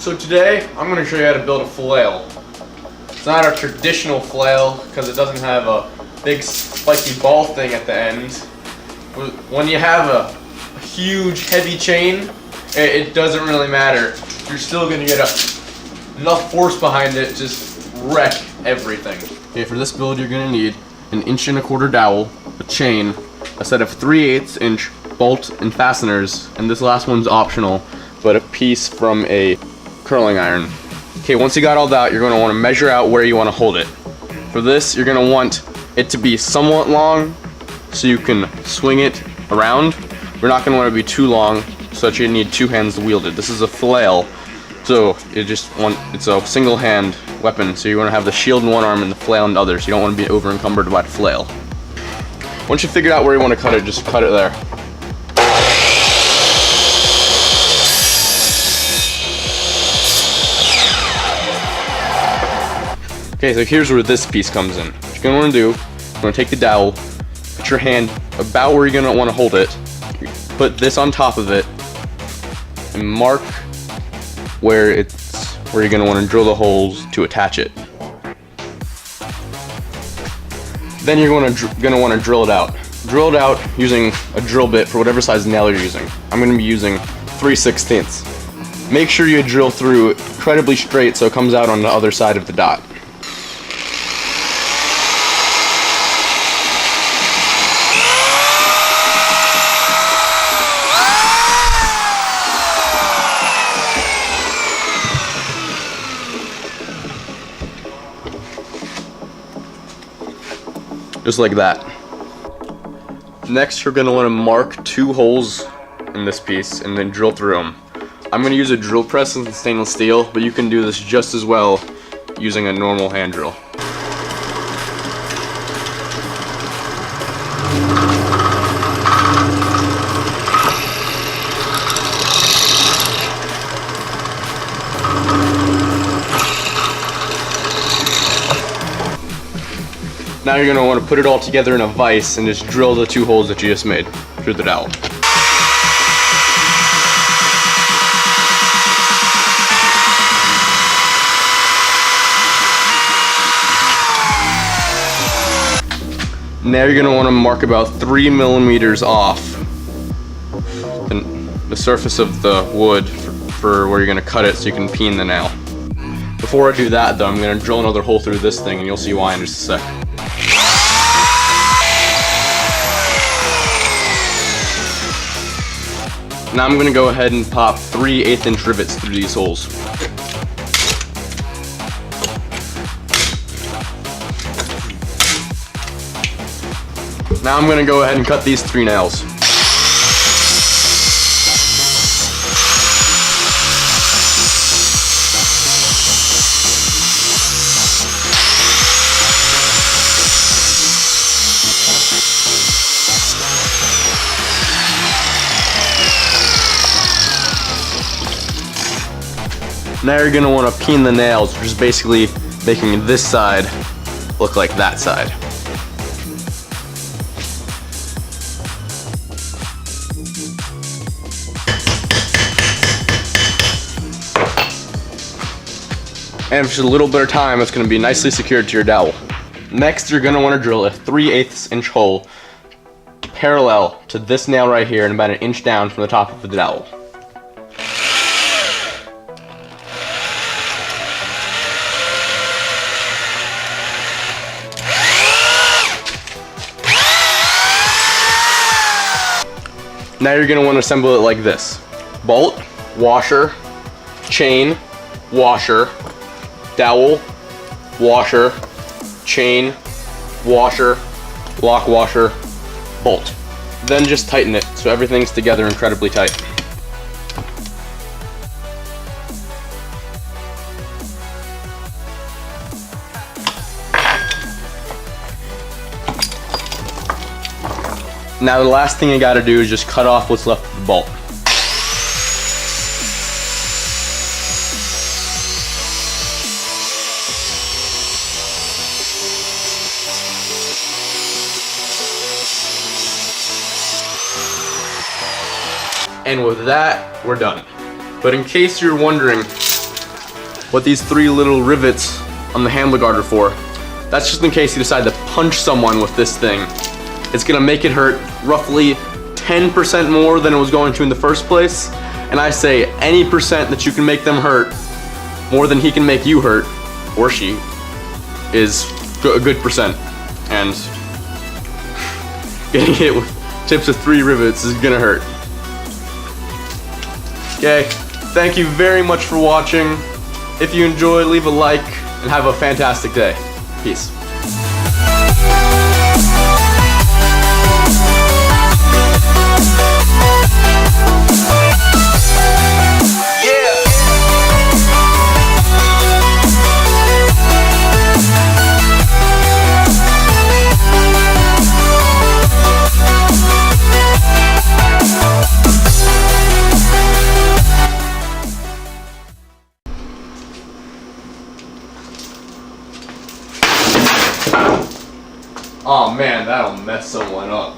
So today, I'm going to show you how to build a flail. It's not a traditional flail because it doesn't have a big spiky ball thing at the end. When you have a huge heavy chain, it doesn't really matter. You're still going to get enough force behind it to just wreck everything. Okay, for this build you're going to need an 1¼ inch dowel, a chain, a set of 3/8 inch bolt and fasteners, and this last one's optional, but a piece from a curling iron. Okay, once you got all that, you're going to want to measure out where you want to hold it. For this, you're going to want it to be somewhat long so you can swing it around. We're not going to want it to be too long so that you need 2 hands to wield it. This is a flail, so it's a single hand weapon, so you want to have the shield in one arm and the flail in the other, so you don't want to be over encumbered by the flail. Once you figure out where you want to cut it, just cut it there. Okay, so here's where this piece comes in. What you're going to want to do, you're going to take the dowel, put your hand about where you're going to want to hold it, put this on top of it, and mark where you're going to want to drill the holes to attach it. Then you're going to want to drill it out. Drill it out using a drill bit for whatever size nail you're using. I'm going to be using 3/16. Make sure you drill through incredibly straight so it comes out on the other side of the dot. Just like that. Next, you're going to want to mark 2 holes in this piece and then drill through them. I'm going to use a drill press in stainless steel, but you can do this just as well using a normal hand drill. Now you're going to want to put it all together in a vise and just drill the 2 holes that you just made through the dowel. Now you're going to want to mark about 3 millimeters off the surface of the wood for where you're going to cut it so you can peen the nail. Before I do that though, I'm going to drill another hole through this thing and you'll see why in just a sec. Now I'm going to go ahead and pop 3/8 inch rivets through these holes. Now I'm going to go ahead and cut these 3 nails. Now you're going to want to peen the nails, which is basically making this side look like that side. And for just a little bit of time, it's going to be nicely secured to your dowel. Next, you're going to want to drill a 3/8 inch hole parallel to this nail right here and about 1 inch down from the top of the dowel. Now you're going to want to assemble it like this. Bolt, washer, chain, washer, dowel, washer, chain, washer, lock washer, bolt. Then just tighten it so everything's together incredibly tight. Now the last thing you gotta do is just cut off what's left of the bolt. And with that, we're done. But in case you're wondering what these 3 little rivets on the handle guard are for. That's just in case you decide to punch someone with this thing. It's gonna make it hurt roughly 10% more than it was going to in the first place. And I say any percent that you can make them hurt more than he can make you hurt, or she, is a good percent. And getting hit with tips of 3 rivets is gonna hurt. Okay, thank you very much for watching. If you enjoy, leave a like, and have a fantastic day. Peace. Oh man, that'll mess someone up.